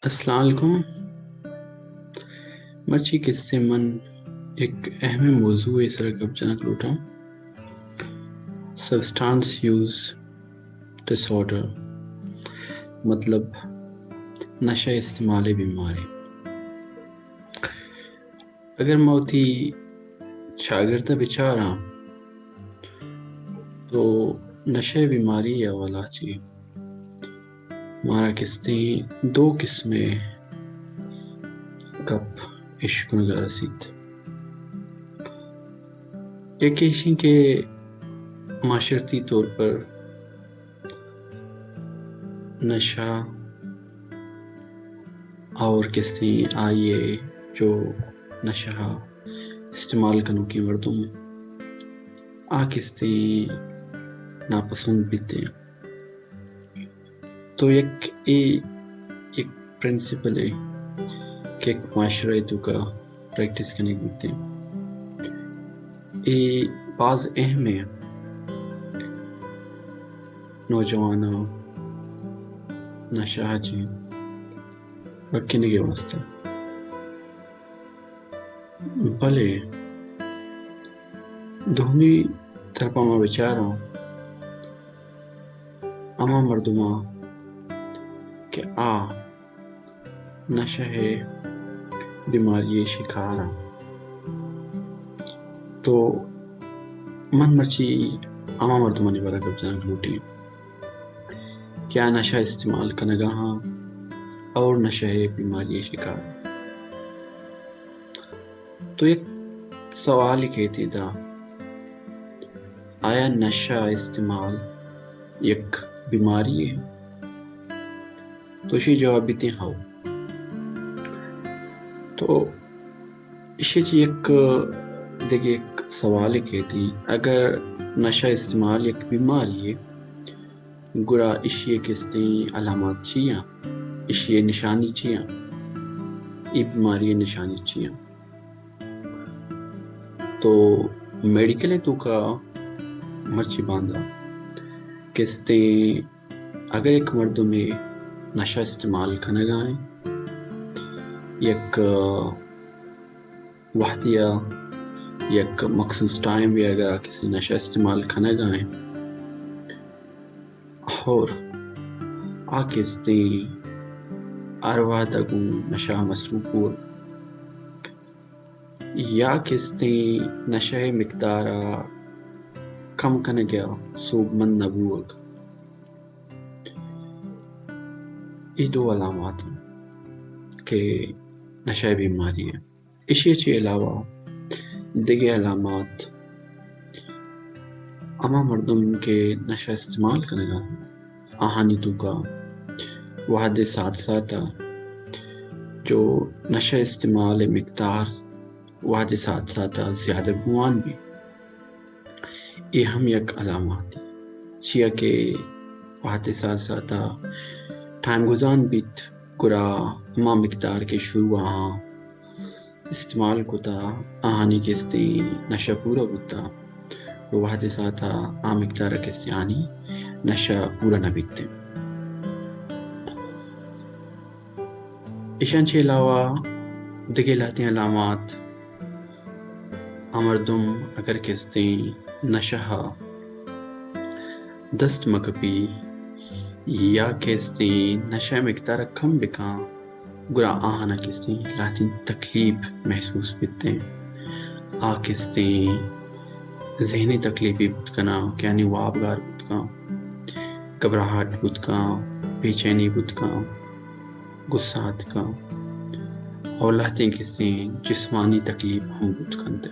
السلام علیکم. مرچی قصے من ایک اہم موضوع اس طرح کا جنک لوٹا سبسٹانس یوز ڈس آرڈر مطلب نشہ استعمال بیماری. اگر موتی شاگردہ بچارا تو نشہ بیماری یا والا چی مارا قسطیں دو قسمیں کپ عشق نگا رسید. ایک ایشی کے معاشرتی طور پر نشہ اور قسطیں آئیے جو نشہ استعمال کرنوں کی مردم قسطیں ناپسند بیتے. تو ایک پرنسپل ہے کہ ایک معاشرے تو کا پریکٹس کرنے بیتے یہ بعض اہم ہے نوجوانوں نشہ جی رکھنے کے واسطے بھلے دونی طرف میں بچاروں اما مردمہ کہ نشہ ہے بیماری شکار تو من مرچی اما مردمہ نے برا کب جانک لوٹی کیا نشہ استعمال کرنگا اور نشہ ہے بیماری شکار. تو ایک سوال ہی کہتی تھا آیا نشہ استعمال ایک بیماری ہے؟ تو اسی جواب دیتے ہاں. تو اسی چی ایک دیکھیں ایک سوال ہی کہتی اگر نشہ استعمال ایک بیماری ہے گرا اشیاء قسطیں علامات چیاں اشیاء نشانی چیاں ای بیماری نشانی چیاں. تو میڈیکل تو کا مرچی باندھا قسطیں اگر ایک مرد میں نشہ استعمال کرنے گا ہے یک وحدیہ یک مخصوص ٹائم بھی اگر کسی نشہ استعمال کرنے گا ہے اور قسطیں ارواح دگوں نشہ مصروف ہو یا قسطیں نشہ مقدار کم کرنے گیا سوگ مند نبوگ. یہ دو علامات ہیں کہ نشہ بیماری ہے. اسی کے علاوہ دیگر علامات اما مردم کے نشہ استعمال کرنے گا آہانی تو کا وحد ساتھ ساتھ جو نشہ استعمال مقدار وحد ساتھ ساتھ زیادہ گوان بھی یہ ہم یک علامات چیا کہ وحد ساتھ ساتھ ٹائم گزان بیت گرا ہما مقدار کے شروع استعمال کو تا آہانی قسطیں نشہ پورا ہوتا تو وحد ساتھ مقدار قسطیں آنی نشہ پورا نہ بیتے. اشان کے علاوہ دیگر لاتے علامات مردم اگر قسطیں نشہ دست مکپی یا قسطیں نشہ مقدار کم بکا گرا آہانا قسطیں لاتی تکلیف محسوس بیتے قسطیں ذہنی تکلیفی بتکنا یعنی وابگار بتکا گھبراہٹ بتکا بے چینی بتکا غصات کا اور لاتے قسطیں جسمانی تکلیف ہم بتکنتے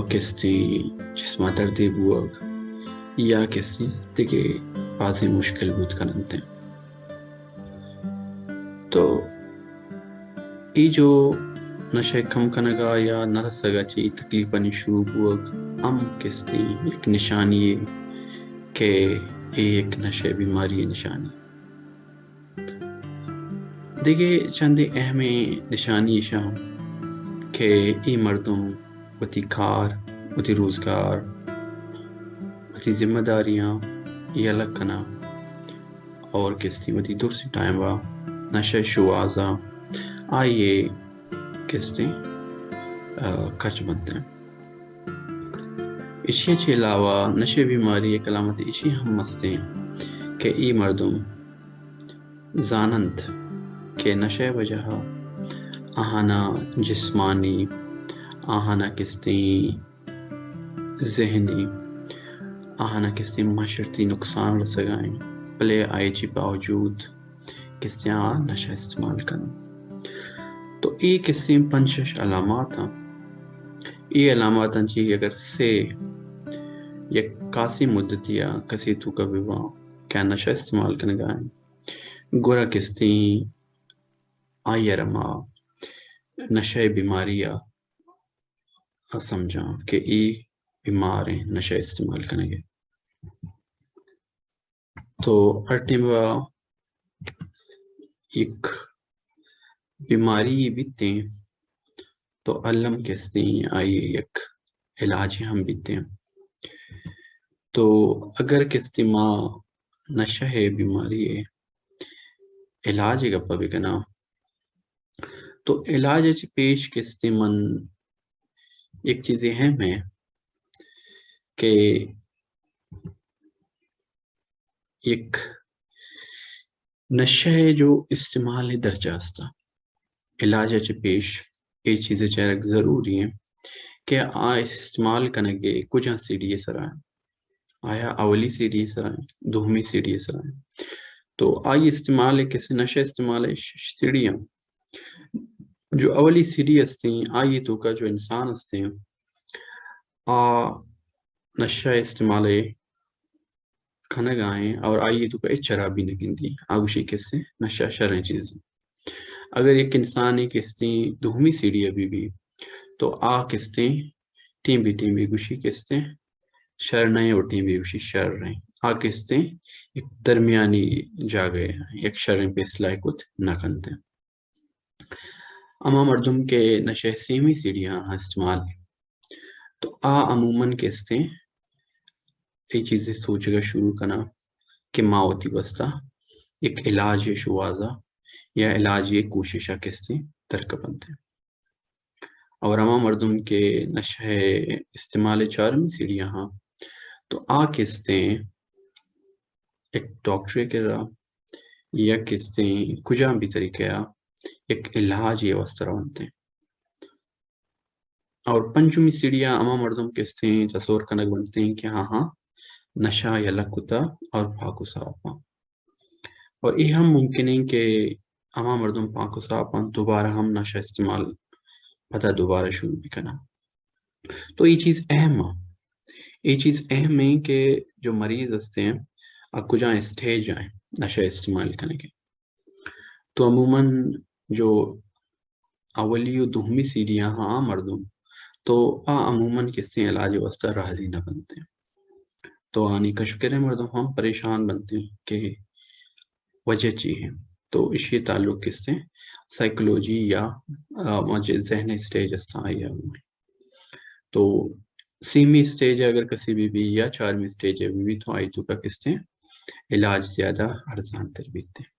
قسطیں جسمہ درد بوگ یا قسطیں دیکھے بازی مشکل بتکنتے. تو یہ جو نشہ کم کنگا یا نہ سگا چی تکلیف بنی شروع بوگ ہم قسطیں ایک نشانی ہے کہ ایک نشہ بیماری نشانی. دیکھیں چند اہم نشانی شام کہ ای مردم وتی کار وتی روزگار وتی ذمہ داریاں یہ الگ کنا اور کستی ودی درسی ٹائم وا نشہ شوازہ آئیے کستے کچ بنتے ہیں. اشیا کے علاوہ نشے بیماری ایک علامت اشی ہم مستے ہیں کہ ای مردم زانند کہ نشے وجہ آہانا جسمانی آہانا کستی ذہنی آہانا کستی معاشرتی نقصان رسگائیں پلے آئی چی باوجود کستی نشہ استعمال کرنا. تو ای کستی پنچش علامات ہیں. ای علامات ہیں چی اگر سے یک کاسی مدت یا کسی تو کا بیوا کیا نشہ استعمال کرنے گائیں گورا کستی آئی رما نشہ بیماری یا سمجھا کہ ای بیمار ہیں نشہ استعمال کرنے گے. تو ہر با ایک بیماری بیتے ہیں تو علم کستی آئی ایک علاج ہم بیتے ہیں. تو اگر کستی ماں نشہ ہے بیماری ہے علاج گپا بھی کنا تو علاج اچھی پیش کستی من ایک چیز اہم ہے کہ ایک نشہ جو استعمال درجہ استا علاج اچھی پیش یہ چیزیں چہرک ضروری ہیں کہ استعمال کرنے کے کچھ سیڑھی سر آیا اولی سیڑھی سر دومی سیڑھی سر تو آئی استعمال ہے کسی نشہ استعمال ہے سیڑھیاں جو اولی سیڑھی استی آئی تو کا جو انسان استے ہیں نشہ استعمال ہے کھانا گائیں اور آئیے تو کہ شرابی نگن دی آگوشی کس سے نشہ شرح چیز. اگر ایک انسان ایک کستی دومی سیڑھی ابھی بھی تو کستے ٹیم بھی گوشی کستے شر نہیں اور ٹیم بھی گوشی شر رہیں کستے ایک درمیانی جاگے ایک شرح پہ اصلاح کت نہ کنتے. اما مردم کے نشہ سیمی سیڑھیاں استعمال تو عموماً کستے یہ چیزیں سوچے گا شروع کرنا کہ ماوتی بستا ایک علاج شوازہ یا علاج کوششہ کستے ترک بنتے. اور اما مردم کے نشہ استعمال چارمی سیڑھیاں ہاں تو کستے ایک ڈاکٹر کے رہا یا کستے کجا بھی طریقے ایک علاج یہ وستر بنتے ہیں. اور پنجمی سیڑھیاں اما مردم کستے تصور کنک بنتے ہیں کہ ہاں نشہ یا لکتا اور پاک و صاف. اور یہ ہم ممکن ہے کہ اما مردم پاک و صاف دوبارہ ہم نشہ استعمال پتہ دوبارہ شروع بھی کرنا. تو یہ چیز اہم ہے کہ جو مریض ہستے ہیں اب کجا اسٹیج آئیں نشہ استعمال کرنے کے تو عموماً جو اولی و دومی سیڑھیاں ہاں مردم تو عموماً کسی علاج واسطہ راضی نہ بنتے ہیں. تو آنی کا شکر ہے مردم ہم پریشان بنتے ہیں کہ وجہ چاہیے. تو اسی تعلق کس سے سائیکلوجی یا مجھے ذہنی سٹیج استعمال ہے. تو سیمی سٹیج اگر کسی بھی یا چارمی سٹیج ہے بھی تو آئی تو کا کس سے علاج زیادہ ارزان تر بیتے ہیں.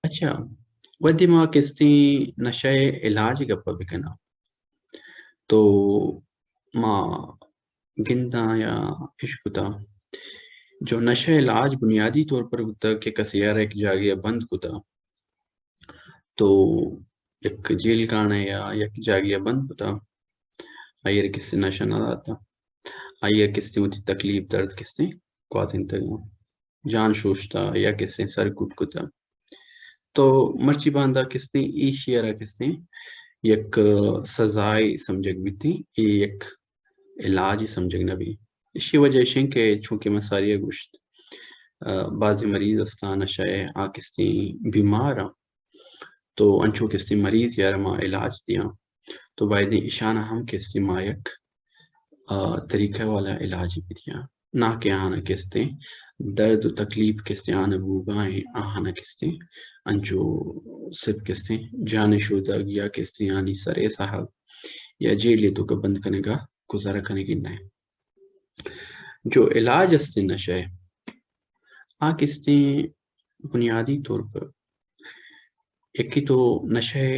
اچھا ودی ماں کستی نشہ علاج گپا بکنا تو ماں گندا یا عشقتا جو نشہ علاج بنیادی طور پر ہوتا کہ کسیار ایک جاگیا بند ہوتا تو ایک جیل کانے یا ایک جاگیا بند ہوتا آئیر کس سے نشہ نہ آتا آئیر کس سے مجھے تکلیف درد کس سے قواتین تک جان شوشتا یا کس سے سر کٹ کتا تو مرچی باندھا کس نے ایشیارہ کس نے یک سزائی سمجھک بھی تھی ایک علاج سمجھک نہ بھی. اسی وجہ سے کہ چونکہ میں ساری گوشت بعض مریض استان نشہ کستی بیمار تو انچو کستی مریض یا رما علاج دیا تو باید اشانہ ہم کستی مایک طریقہ والا علاج بھی دیا نہ کہ آنا کستے درد و تکلیف کستے آنا بوگائیں آنا کستے انچو صرف کستے جان شودہ یا کستے آنی سرے صاحب یا جیلی تو کا بند کرنے کا گزارا کرنے کی نہیں. جو علاج ہستے نشے آ کستے بنیادی طور پر ایک ہی تو نشے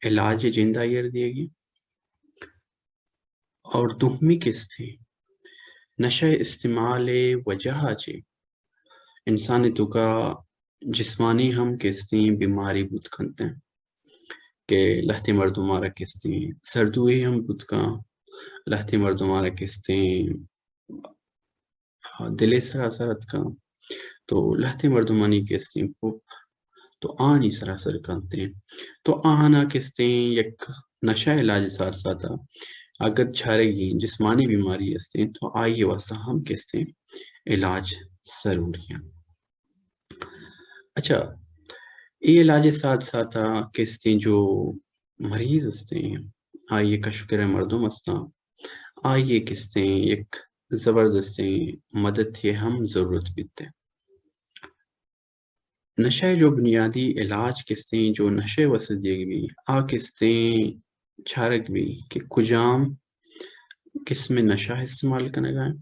علاج جندہ یر دیے گی اور دومی کستے نشے استعمال وجہ چے انسانی تو کا جسمانی ہم کستے بیماری بود کنتے ہیں کہ لہتی مردمارا کستے سردوئی ہم بود کا لہتی مردمارا کستے دل سراسرت کا تو لہتی مردمانی کستے تو آنی سراسر کرتے ہیں تو آنا کستے یک نشہ علاج سار ساتا اگر چھارے گی جسمانی بیماری ہستے تو آئیے واسطہ ہم کستے علاج ضروری ہیں. اچھا یہ علاج ساتھ ساتھ کستے جو مریض ہستے ہیں آئیے کا شکر مردم ہستا آئیے کستے ایک زبردست مدد تھی ہم ضرورت بیتے نشے جو بنیادی علاج کستے جو نشے وسط دیگ بھی آ کستے چھارک بھی کہ کجام قسم نشہ استعمال کرنے گئے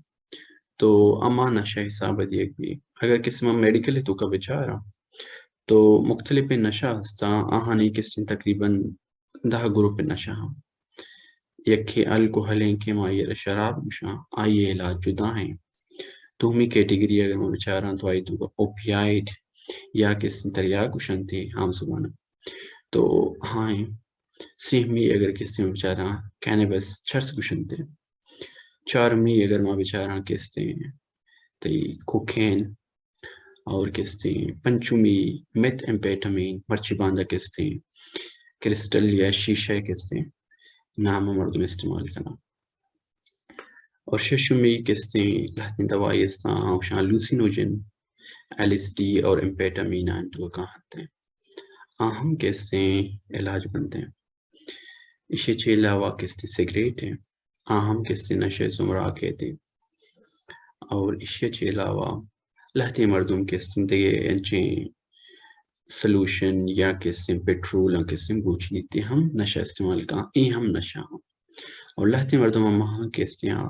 تو اما نشہ حساب دیگ بھی اگر قسم میڈیکل تو کا بچارا تو مختلف نشہ ہستا آہانی کستے تقریباً 10 گروپ نشہ ہم یکھے الکوحل ہیں کہ مائیر شراب مشاں آئیے علاج جدا ہیں دومی کیٹیگری اگر میں بچارا تو آئی تو اوپیائڈ یا کس دریا کشن تھے عام زبانہ تو ہاں سیہمی اگر کس نے بچارا کینیبس چھرس کشن تھے چارمی اگر میں بچارا کس نے تی کوکین اور کس نے پنچمی میتھ ایمپیٹامین مرچی باندھا کس نے کرسٹل یا شیشہ کس نے نام مردم استعمال کرنا اور ششمی کس نے لہتین دوائی استا آوشان لوسینوجن ایل ایس ڈی اور امپیٹامین تو کہتے ہیں اہم کیسے علاج بنتے ہیں اسے چھے علاوہ کستے سگریٹ ہیں اہم کستے نشے سمرا کہتے اور اسے چھے علاوہ لہتی مردم کستے دے انچے سلوشن یا کستے پیٹرول یا کستے گوچ لیتے ہم نشہ استعمال کا ہم نشہ ہم اور لہتی مردم ہم کستے ہیں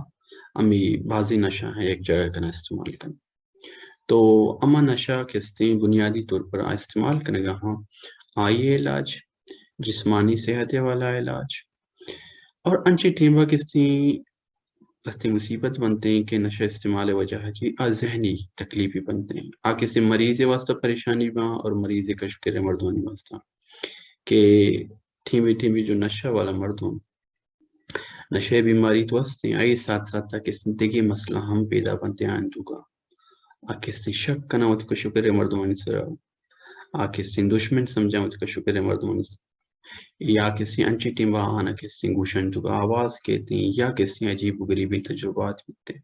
امی بازی نشہ ہے ایک جگہ کا استعمال کرنا تو اما نشہ کستے بنیادی طور پر استعمال کرنے گا ہاں آئیے علاج جسمانی صحت والا علاج اور انچے ٹیمہ کستے لہتی مصیبت بنتے ہیں کہ نشہ استعمال وجہ جی ذہنی تکلیفی بنتے ہیں کسے مریض واسطہ پریشانی با اور مریض کا شکر مردانی واسطہ کہ ٹھیمی جو نشہ والا مردوں نشے بیماری تو واسطے آئی ساتھ ساتھ کہ زندگی مسئلہ ہم پیدا بنتے ہیں تو کا کسی شک کرنا ہوتی کا شکر مردمانی سر کسی دشمن سمجھا ہوتی کا شکر مردمانی سر یا کسی انچی ٹیم آنا کسی گوشن تو کا آواز کہتے ہیں یا کسی عجیب و غریبی تجربات بیتے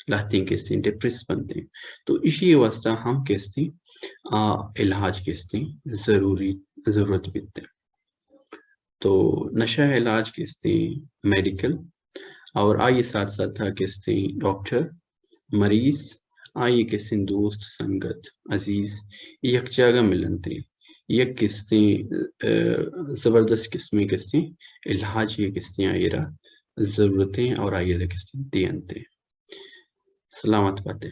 لہتی کسی ڈپریس بنتے ہیں تو اسی واسطہ ہم کسی علاج کسی ضرورت بیتے ہیں تو نشہ علاج کسی میڈیکل اور آئیے ساتھ ساتھ تھا کسی ڈاکٹر مریض آئیے کسی دوست سنگت عزیز یک جگہ ملنتے یک کسی زبردست قسمی کسی علاج یہ کسی آئیرہ ضرورتیں اور آئیرہ کسی دینتے سلامت باتیں